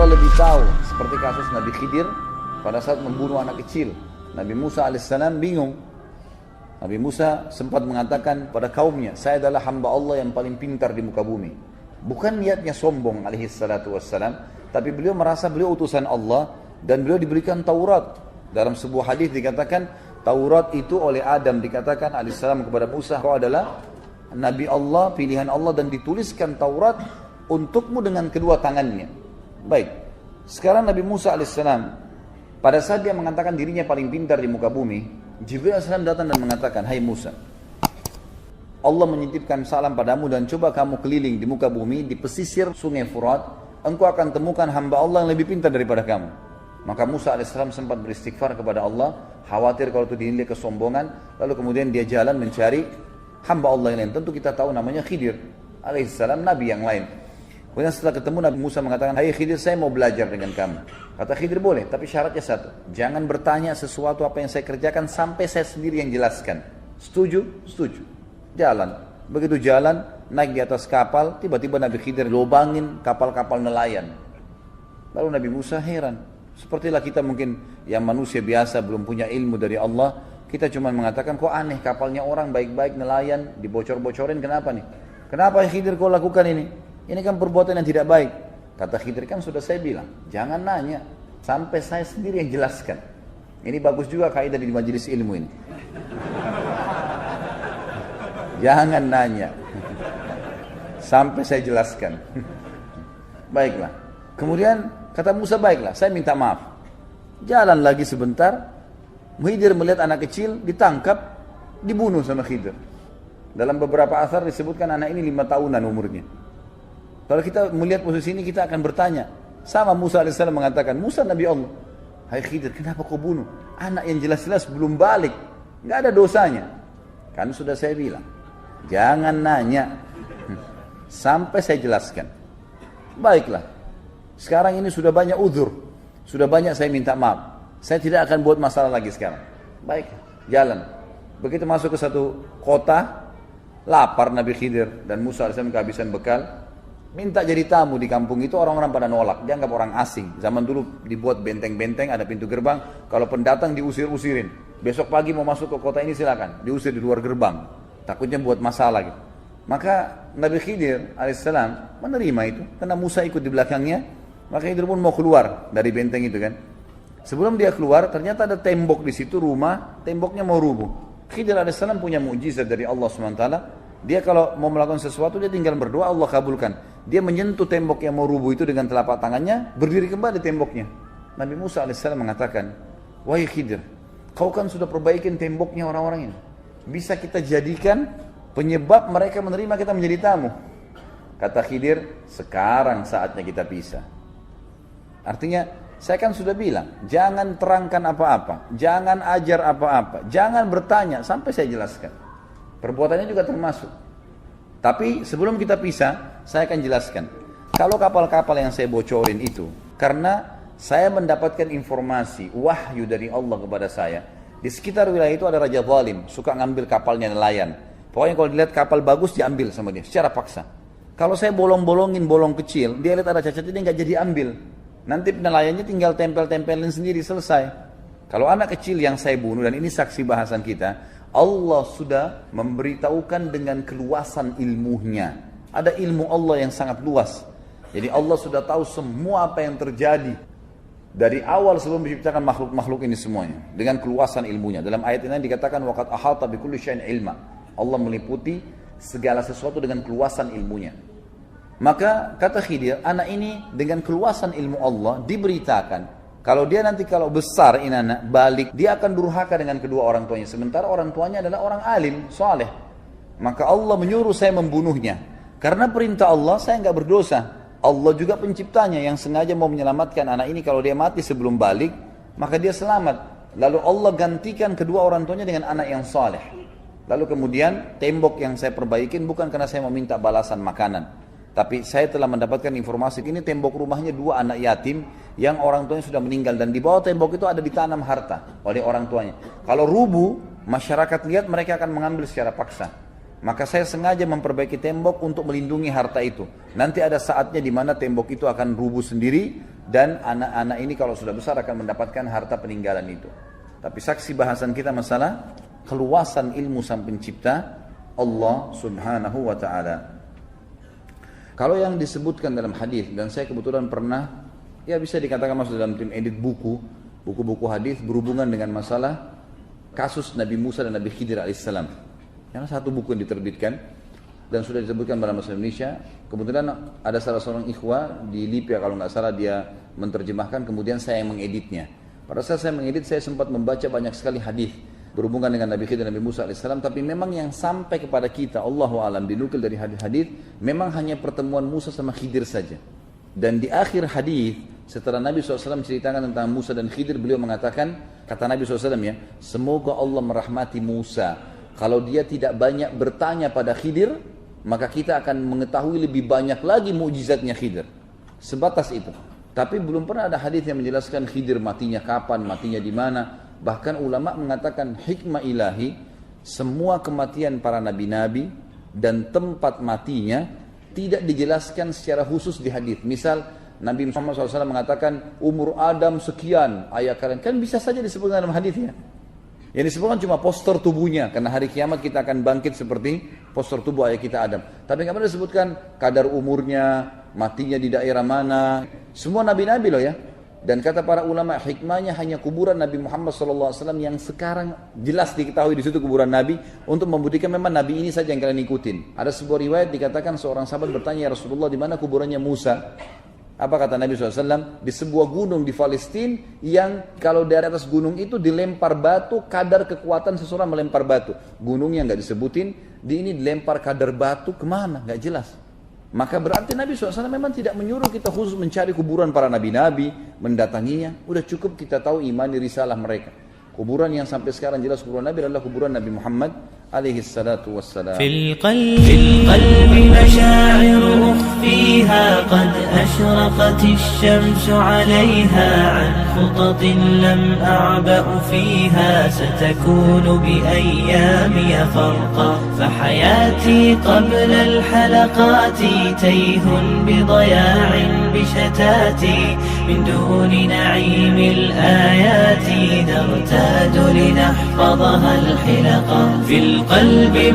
Allah lebih tahu, seperti kasus Nabi Khidir pada saat membunuh anak kecil. Nabi Musa alaihissalam bingung. Nabi Musa sempat mengatakan pada kaumnya, saya adalah hamba Allah yang paling pintar di muka bumi. Bukan niatnya sombong alaihissalatu wassalam, tapi beliau merasa beliau utusan Allah dan beliau diberikan Taurat. Dalam sebuah hadis dikatakan, Taurat itu oleh Adam dikatakan alaihissalam kepada Musa, kau adalah Nabi Allah, pilihan Allah, dan dituliskan Taurat untukmu dengan kedua tangannya. Baik, sekarang Nabi Musa alaihissalam pada saat dia mengatakan dirinya paling pintar di muka bumi, Jibril alaihissalam datang dan mengatakan, hai Musa, Allah menitipkan salam padamu dan coba kamu keliling di muka bumi, di pesisir sungai Furat, engkau akan temukan hamba Allah yang lebih pintar daripada kamu. Maka Musa alaihissalam sempat beristighfar kepada Allah, khawatir kalau itu dinilai kesombongan, lalu kemudian dia jalan mencari hamba Allah yang lain. Tentu kita tahu namanya Khidir alaihissalam, nabi yang lain. Kemudian setelah ketemu, Nabi Musa mengatakan, hai Khidir, saya mau belajar dengan kamu. Kata Khidir, boleh, tapi syaratnya satu, jangan bertanya sesuatu apa yang saya kerjakan sampai saya sendiri yang jelaskan. Setuju? Setuju. Jalan. Begitu jalan, naik di atas kapal, tiba-tiba Nabi Khidir lobangin kapal-kapal nelayan. Lalu Nabi Musa heran. Sepertilah kita mungkin yang manusia biasa belum punya ilmu dari Allah, kita cuma mengatakan, kok aneh kapalnya orang baik-baik nelayan, dibocor-bocorin, kenapa nih? Kenapa Khidir kau lakukan ini? Ini kan perbuatan yang tidak baik. Kata Khidir, kan sudah saya bilang, jangan nanya sampai saya sendiri yang jelaskan. Ini bagus juga kaidah di majelis ilmu ini. Jangan nanya sampai saya jelaskan. Baiklah. Kemudian kata Musa, baiklah, saya minta maaf. Jalan lagi sebentar, Khidir melihat anak kecil ditangkap, dibunuh sama Khidir. Dalam beberapa asar disebutkan anak ini 5 tahunan umurnya. Kalau kita melihat posisi ini, kita akan bertanya. Sama Musa AS mengatakan, Musa Nabi Allah, hai Khidir, kenapa kau bunuh? Anak yang jelas-jelas belum balik, nggak ada dosanya. Kan sudah saya bilang, jangan nanya sampai saya jelaskan. Baiklah, sekarang ini sudah banyak uzur, sudah banyak saya minta maaf. Saya tidak akan buat masalah lagi sekarang. Baik, jalan. Begitu masuk ke satu kota, lapar Nabi Khidir dan Musa AS kehabisan bekal. Minta jadi tamu di kampung itu, orang-orang pada nolak, dianggap orang asing. Zaman dulu dibuat benteng-benteng, ada pintu gerbang, kalau pendatang diusir-usirin. Besok pagi mau masuk ke kota ini silakan, diusir di luar gerbang. Takutnya buat masalah gitu. Maka Nabi Khidir alaihissalam menerima itu, karena Musa ikut di belakangnya, maka Khidir pun mau keluar dari benteng itu kan. Sebelum dia keluar, ternyata ada tembok di situ, rumah, temboknya mau rubuh. Khidir alaihissalam punya mukjizat dari Allah SWT. Dia kalau mau melakukan sesuatu, dia tinggal berdoa, Allah kabulkan. Dia menyentuh tembok yang mau rubuh itu dengan telapak tangannya, berdiri kembali temboknya. Nabi Musa AS mengatakan, wahai Khidir, kau kan sudah perbaikin temboknya orang-orang ini. Bisa kita jadikan penyebab mereka menerima kita menjadi tamu. Kata Khidir, sekarang saatnya kita pisah. Artinya, saya kan sudah bilang, jangan terangkan apa-apa, jangan ajar apa-apa, jangan bertanya sampai saya jelaskan. Perbuatannya juga termasuk. Tapi sebelum kita pisah, saya akan jelaskan. Kalau kapal-kapal yang saya bocorin itu, karena saya mendapatkan informasi, wahyu dari Allah kepada saya, di sekitar wilayah itu ada raja zalim, suka ngambil kapalnya nelayan. Pokoknya kalau dilihat kapal bagus, diambil sama dia, secara paksa. Kalau saya bolong-bolongin bolong kecil, dia lihat ada cacat, dia nggak jadi ambil. Nanti nelayannya tinggal tempel-tempelin sendiri, selesai. Kalau anak kecil yang saya bunuh, dan ini saksi bahasan kita, Allah sudah memberitahukan dengan keluasan ilmunya. Ada ilmu Allah yang sangat luas. Jadi Allah sudah tahu semua apa yang terjadi dari awal sebelum menciptakan makhluk-makhluk ini semuanya dengan keluasan ilmunya. Dalam ayat ini dikatakan waqad ahata bikulli syai'in ilma. Allah meliputi segala sesuatu dengan keluasan ilmunya. Maka kata Khidir, anak ini dengan keluasan ilmu Allah diberitakan, kalau dia nanti kalau besar ini anak balik, dia akan durhaka dengan kedua orang tuanya. Sementara orang tuanya adalah orang alim, saleh. Maka Allah menyuruh saya membunuhnya. Karena perintah Allah, saya nggak berdosa. Allah juga penciptanya yang sengaja mau menyelamatkan anak ini. Kalau dia mati sebelum balik, maka dia selamat. Lalu Allah gantikan kedua orang tuanya dengan anak yang saleh. Lalu kemudian tembok yang saya perbaikin bukan karena saya meminta balasan makanan. Tapi saya telah mendapatkan informasi ini tembok rumahnya 2 anak yatim yang orang tuanya sudah meninggal. Dan di bawah tembok itu ada ditanam harta oleh orang tuanya. Kalau rubuh, masyarakat lihat mereka akan mengambil secara paksa. Maka saya sengaja memperbaiki tembok untuk melindungi harta itu. Nanti ada saatnya di mana tembok itu akan rubuh sendiri, dan anak-anak ini kalau sudah besar akan mendapatkan harta peninggalan itu. Tapi saksi bahasan kita masalah keluasan ilmu sang pencipta Allah subhanahu wa ta'ala. Kalau yang disebutkan dalam hadis, dan saya kebetulan pernah, ya bisa dikatakan masuk dalam tim edit buku-buku hadis berhubungan dengan masalah kasus Nabi Musa dan Nabi Khidir alaihissalam. Yang satu buku yang diterbitkan dan sudah disebutkan dalam bahasa Indonesia. Kebetulan ada salah seorang ikhwah di Libya kalau nggak salah dia menerjemahkan, kemudian saya yang mengeditnya. Pada saat saya mengedit, saya sempat membaca banyak sekali hadis berhubungan dengan Nabi Khidir dan Nabi Musa alaihissalam, tapi memang yang sampai kepada kita, Allahu a'lam, dinukil dari hadis-hadis, memang hanya pertemuan Musa sama Khidir saja. Dan di akhir hadis, setelah Nabi SAW menceritakan tentang Musa dan Khidir, beliau mengatakan, kata Nabi SAW ya, semoga Allah merahmati Musa. Kalau dia tidak banyak bertanya pada Khidir, maka kita akan mengetahui lebih banyak lagi mukjizatnya Khidir. Sebatas itu. Tapi belum pernah ada hadis yang menjelaskan Khidir matinya kapan, matinya di mana. Bahkan ulama mengatakan hikmah ilahi, semua kematian para nabi-nabi dan tempat matinya tidak dijelaskan secara khusus di hadis. Misal Nabi Muhammad SAW mengatakan umur Adam sekian, ayah kalian, kan bisa saja disebutkan dalam hadisnya. Yang disebutkan cuma postur tubuhnya, karena hari kiamat kita akan bangkit seperti postur tubuh ayah kita Adam. Tapi nggak pernah disebutkan kadar umurnya, matinya di daerah mana. Semua nabi-nabi loh ya. Dan kata para ulama, hikmahnya hanya kuburan Nabi Muhammad SAW yang sekarang jelas diketahui di situ kuburan Nabi, untuk membuktikan memang Nabi ini saja yang kalian ikutin. Ada sebuah riwayat dikatakan seorang sahabat bertanya, ya Rasulullah, di mana kuburannya Musa? Apa kata Nabi SAW? Di sebuah gunung di Palestina yang kalau dari atas gunung itu dilempar batu, kadar kekuatan seseorang melempar batu. Gunungnya nggak disebutin, di ini dilempar kadar batu kemana? Nggak jelas. Maka berarti Nabi SAW memang tidak menyuruh kita khusus mencari kuburan para nabi-nabi, mendatanginya. Udah cukup kita tahu imani risalah mereka. Kuburan yang sampai sekarang jelas kuburan Nabi adalah kuburan Nabi Muhammad alaihi salatu wassalam. Fil qalbi masyaa'ir ukhfiha qad ashraqat asy-syamsu 'alayha 'an khutatin lam a'ba'u fiha satakunu bi ayyami farqa fa hayati qabla al-halaqati tayhun bi daya'in bi shatati min duni na'imil ayati dartadu linahfadhaha al-hilaqa fil qalbi